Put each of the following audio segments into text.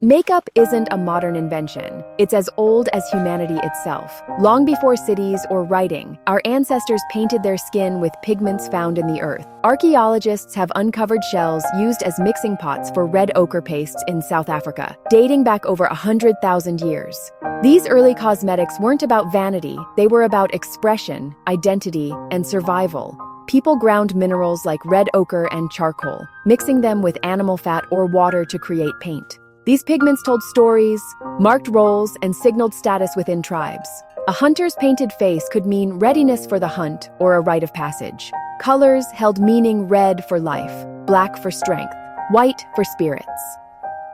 Makeup isn't a modern invention. It's as old as humanity itself. Long before cities or writing, our ancestors painted their skin with pigments found in the earth. Archaeologists have uncovered shells used as mixing pots for red ochre pastes in South Africa, dating back over 100,000 years. These early cosmetics weren't about vanity, they were about expression, identity, and survival. People ground minerals like red ochre and charcoal, mixing them with animal fat or water to create paint. These pigments told stories, marked roles, and signaled status within tribes. A hunter's painted face could mean readiness for the hunt or a rite of passage. Colors held meaning: red for life, black for strength, white for spirits.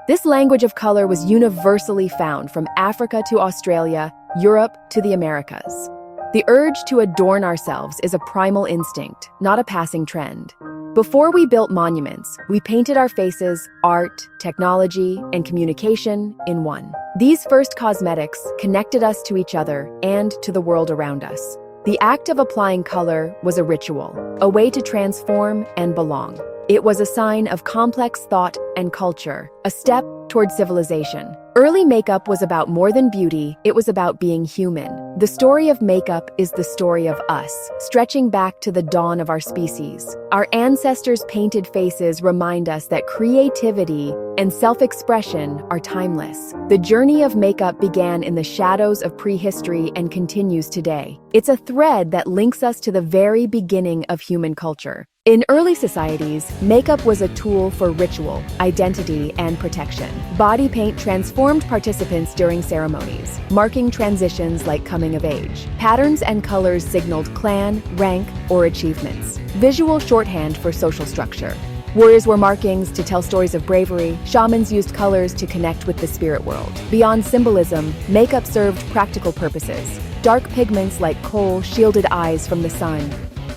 This language of color was universally found from Africa to Australia, Europe to the Americas. The urge to adorn ourselves is a primal instinct, not a passing trend. Before we built monuments, we painted our faces, art, technology, and communication in one. These first cosmetics connected us to each other and to the world around us. The act of applying color was a ritual, a way to transform and belong. It was a sign of complex thought and culture, a step toward civilization. Early makeup was about more than beauty, it was about being human. The story of makeup is the story of us, stretching back to the dawn of our species. Our ancestors' painted faces remind us that creativity and self-expression are timeless. The journey of makeup began in the shadows of prehistory and continues today. It's a thread that links us to the very beginning of human culture. In early societies, makeup was a tool for ritual, identity, and protection. Body paint transformed participants during ceremonies, marking transitions like coming of age. Patterns and colors signaled clan, rank, or achievements. Visual shorthand for social structure. Warriors wore markings to tell stories of bravery. Shamans used colors to connect with the spirit world. Beyond symbolism, makeup served practical purposes. Dark pigments like kohl shielded eyes from the sun.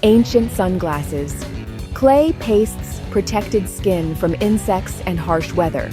Ancient sunglasses. Clay pastes protected skin from insects and harsh weather.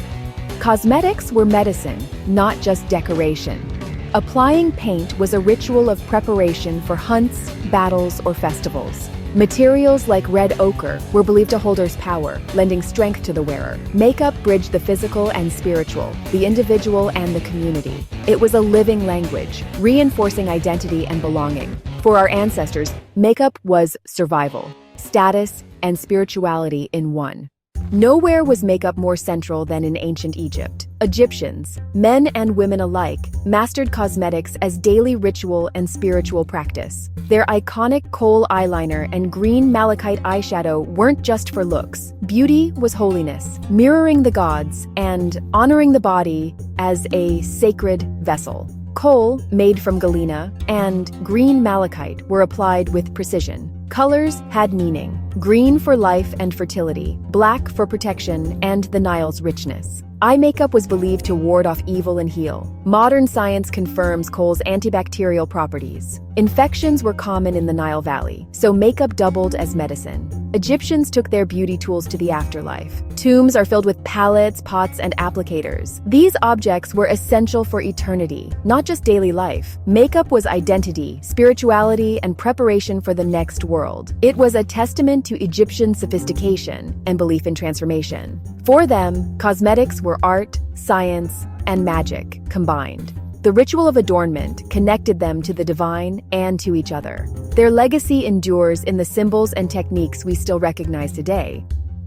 Cosmetics were medicine, not just decoration. Applying paint was a ritual of preparation for hunts, battles, or festivals. Materials like red ochre were believed to hold Earth's power, lending strength to the wearer. Makeup bridged the physical and spiritual, the individual and the community. It was a living language, reinforcing identity and belonging. For our ancestors, makeup was survival, status, and spirituality in one. Nowhere was makeup more central than in ancient Egypt. Egyptians, men and women alike, mastered cosmetics as daily ritual and spiritual practice. Their iconic kohl eyeliner and green malachite eyeshadow weren't just for looks. Beauty was holiness, mirroring the gods and honoring the body as a sacred vessel. Kohl, made from galena, and green malachite were applied with precision. Colors had meaning: green for life and fertility, black for protection and the Nile's richness. Eye makeup was believed to ward off evil and heal. Modern science confirms kohl's antibacterial properties. Infections were common in the Nile Valley, so makeup doubled as medicine. Egyptians took their beauty tools to the afterlife. Tombs are filled with palettes, pots, and applicators. These objects were essential for eternity, not just daily life. Makeup was identity, spirituality, and preparation for the next world. It was a testament to Egyptian sophistication and belief in transformation. For them, cosmetics were art, science, and magic combined. The ritual of adornment connected them to the divine and to each other. Their legacy endures in the symbols and techniques we still recognize today.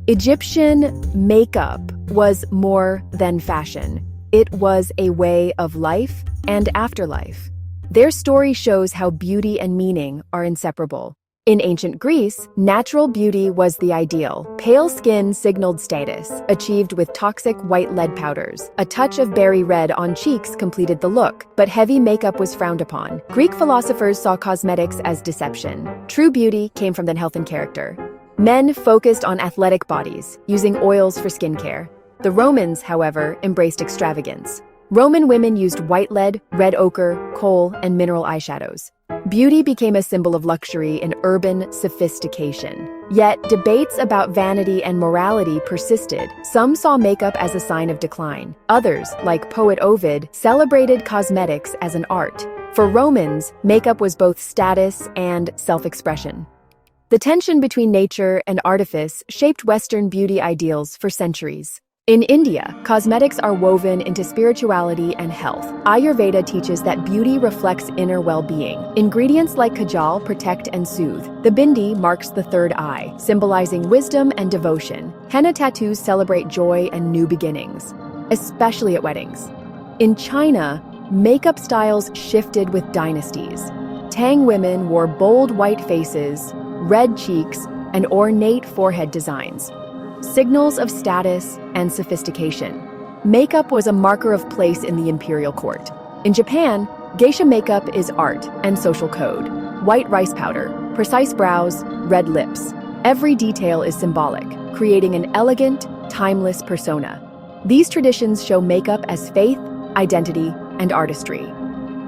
Egyptian makeup was more than fashion. It was a way of life and afterlife. Their story shows how beauty and meaning are inseparable. In ancient Greece, natural beauty was the ideal. Pale skin signaled status, achieved with toxic white lead powders. A touch of berry red on cheeks completed the look, but heavy makeup was frowned upon. Greek philosophers saw cosmetics as deception. True beauty came from the health and character. Men focused on athletic bodies, using oils for skincare. The Romans, however, embraced extravagance. Roman women used white lead, red ochre, kohl, and mineral eyeshadows. Beauty became a symbol of luxury in urban sophistication. Yet, debates about vanity and morality persisted. Some saw makeup as a sign of decline. Others, like poet Ovid, celebrated cosmetics as an art. For Romans, makeup was both status and self-expression. The tension between nature and artifice shaped Western beauty ideals for centuries. In India, cosmetics are woven into spirituality and health. Ayurveda teaches that beauty reflects inner well-being. Ingredients like kajal protect and soothe. The bindi marks the third eye, symbolizing wisdom and devotion. Henna tattoos celebrate joy and new beginnings, especially at weddings. In China, makeup styles shifted with dynasties. Tang women wore bold white faces, red cheeks, and ornate forehead designs, signals of status and sophistication. Makeup was a marker of place in the imperial court. In Japan, geisha makeup is art and social code. White rice powder, precise brows, red lips. Every detail is symbolic, creating an elegant, timeless persona. These traditions show makeup as faith, identity, and artistry.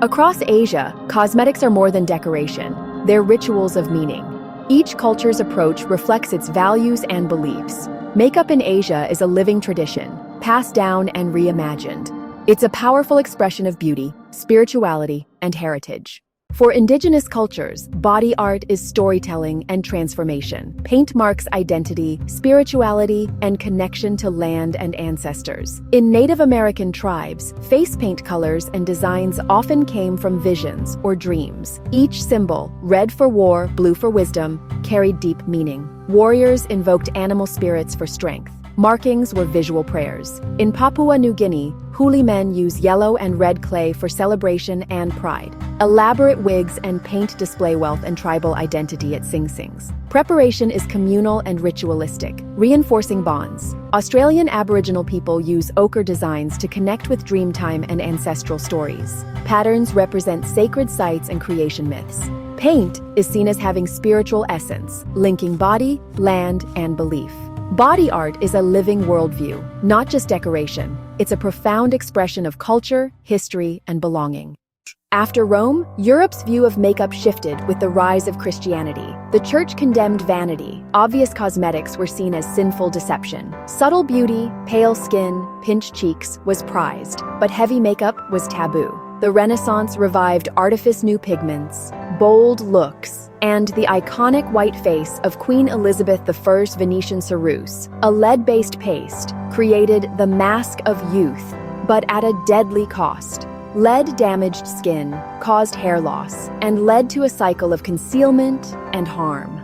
Across Asia, cosmetics are more than decoration. They're rituals of meaning. Each culture's approach reflects its values and beliefs. Makeup in Asia is a living tradition, passed down and reimagined. It's a powerful expression of beauty, spirituality, and heritage. For indigenous cultures, body art is storytelling and transformation. Paint marks identity, spirituality, and connection to land and ancestors. In Native American tribes, face paint colors and designs often came from visions or dreams. Each symbol, red for war, blue for wisdom, carried deep meaning. Warriors invoked animal spirits for strength. Markings were visual prayers. In Papua New Guinea, huli men use yellow and red clay for celebration and pride. Elaborate wigs and paint display wealth and tribal identity at Sing Sings. Preparation is communal and ritualistic, reinforcing bonds. Australian Aboriginal people use ochre designs to connect with dreamtime and ancestral stories. Patterns represent sacred sites and creation myths. Paint is seen as having spiritual essence, linking body, land, and belief. Body art is a living worldview, not just decoration. It's a profound expression of culture, history, and belonging. After Rome, Europe's view of makeup shifted with the rise of Christianity. The church condemned vanity. Obvious cosmetics were seen as sinful deception. Subtle beauty, pale skin, pinched cheeks was prized, but heavy makeup was taboo. The Renaissance revived artifice, new pigments, bold looks, and the iconic white face of Queen Elizabeth I's Venetian ceruse, a lead-based paste, created the mask of youth, but at a deadly cost. Lead damaged skin, caused hair loss, and led to a cycle of concealment and harm.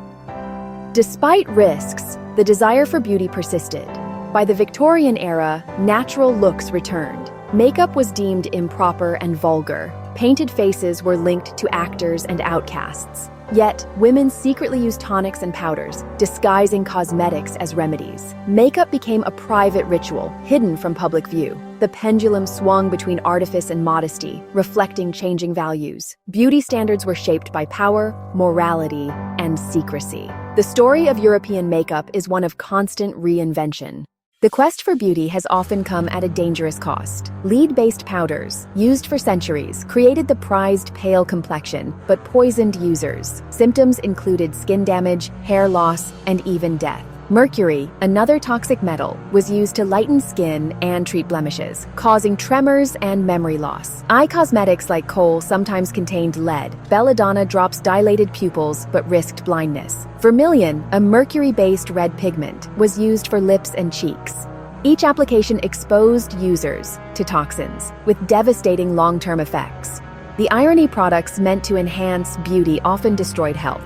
Despite risks, the desire for beauty persisted. By the Victorian era, natural looks returned. Makeup was deemed improper and vulgar. Painted faces were linked to actors and outcasts. Yet, women secretly used tonics and powders, disguising cosmetics as remedies. Makeup became a private ritual, hidden from public view. The pendulum swung between artifice and modesty, reflecting changing values. Beauty standards were shaped by power, morality, and secrecy. The story of European makeup is one of constant reinvention. The quest for beauty has often come at a dangerous cost. Lead-based powders, used for centuries, created the prized pale complexion, but poisoned users. Symptoms included skin damage, hair loss, and even death. Mercury, another toxic metal, was used to lighten skin and treat blemishes, causing tremors and memory loss. Eye cosmetics like kohl sometimes contained lead. Belladonna drops dilated pupils but risked blindness. Vermilion, a mercury-based red pigment, was used for lips and cheeks. Each application exposed users to toxins, with devastating long-term effects. The irony, products meant to enhance beauty often destroyed health.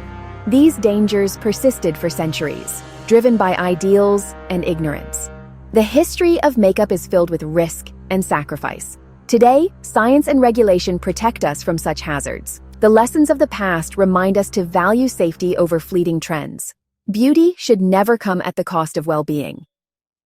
These dangers persisted for centuries, driven by ideals and ignorance. The history of makeup is filled with risk and sacrifice. Today, science and regulation protect us from such hazards. The lessons of the past remind us to value safety over fleeting trends. Beauty should never come at the cost of well-being.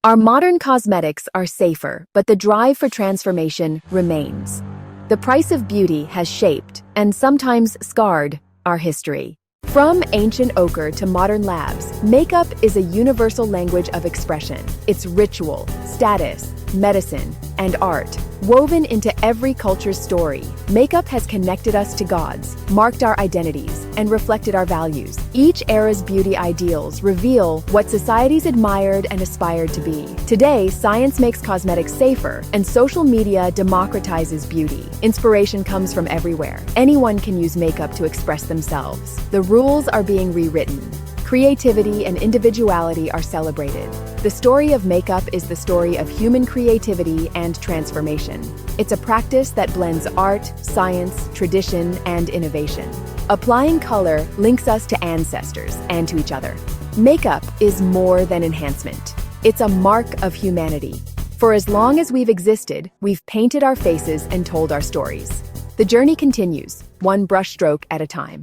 Our modern cosmetics are safer, but the drive for transformation remains. The price of beauty has shaped, and sometimes scarred, our history. From ancient ochre to modern labs, makeup is a universal language of expression. It's ritual, status, medicine, and art. Woven into every culture's story, makeup has connected us to gods, marked our identities, and reflected our values. Each era's beauty ideals reveal what societies admired and aspired to be. Today, science makes cosmetics safer, and social media democratizes beauty. Inspiration comes from everywhere. Anyone can use makeup to express themselves. The rules are being rewritten. Creativity and individuality are celebrated. The story of makeup is the story of human creativity and transformation. It's a practice that blends art, science, tradition, and innovation. Applying color links us to ancestors and to each other. Makeup is more than enhancement. It's a mark of humanity. For as long as we've existed, we've painted our faces and told our stories. The journey continues, one brushstroke at a time.